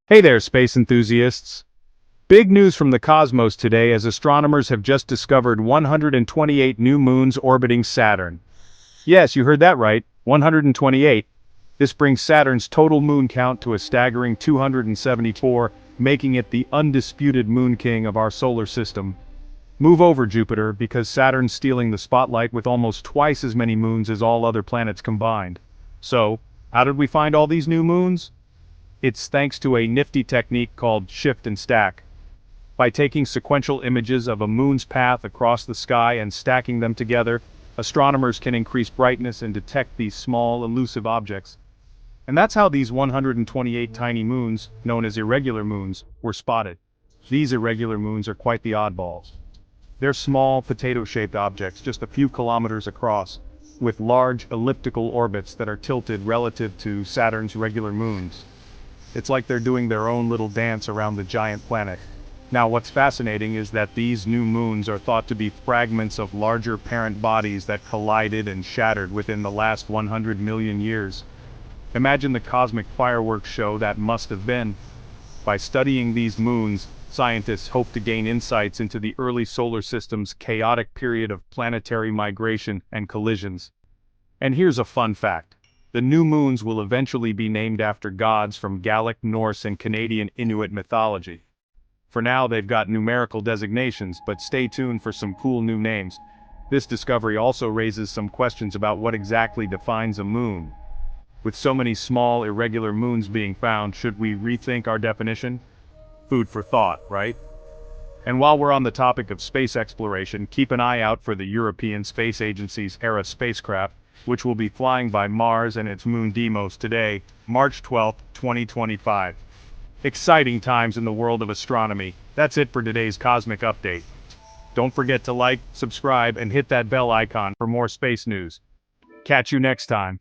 Hey there, space enthusiasts! Big news from the cosmos today as astronomers have just discovered 128 new moons orbiting Saturn. Yes, you heard that right, 128. This brings Saturn's total moon count to a staggering 274, making it the undisputed moon king of our solar system. Move over, Jupiter, because Saturn's stealing the spotlight with almost twice as many moons as all other planets combined. So, how did we find all these new moons? It's thanks to a nifty technique called shift and stack. By taking sequential images of a moon's path across the sky and stacking them together, astronomers can increase brightness and detect these small, elusive objects. And that's how these 128 tiny moons, known as irregular moons, were spotted. These irregular moons are quite the oddballs. They're small, potato-shaped objects just a few kilometers across, with large, elliptical orbits that are tilted relative to Saturn's regular moons. It's like they're doing their own little dance around the giant planet. Now what's fascinating is that these new moons are thought to be fragments of larger parent bodies that collided and shattered within the last 100 million years. Imagine the cosmic fireworks show that must have been. By studying these moons, scientists hope to gain insights into the early solar system's chaotic period of planetary migration and collisions. And here's a fun fact. The new moons will eventually be named after gods from Gallic, Norse, and Canadian Inuit mythology. For now, they've got numerical designations, but stay tuned for some cool new names. This discovery also raises some questions about what exactly defines a moon. With so many small, irregular moons being found, should we rethink our definition? Food for thought, right? And while we're on the topic of space exploration, keep an eye out for the European Space Agency's Hera spacecraft, which will be flying by Mars and its moon Deimos today, March 12, 2025. Exciting times in the world of astronomy. That's it for today's Cosmic Update. Don't forget to like, subscribe, and hit that bell icon for more space news. Catch you next time.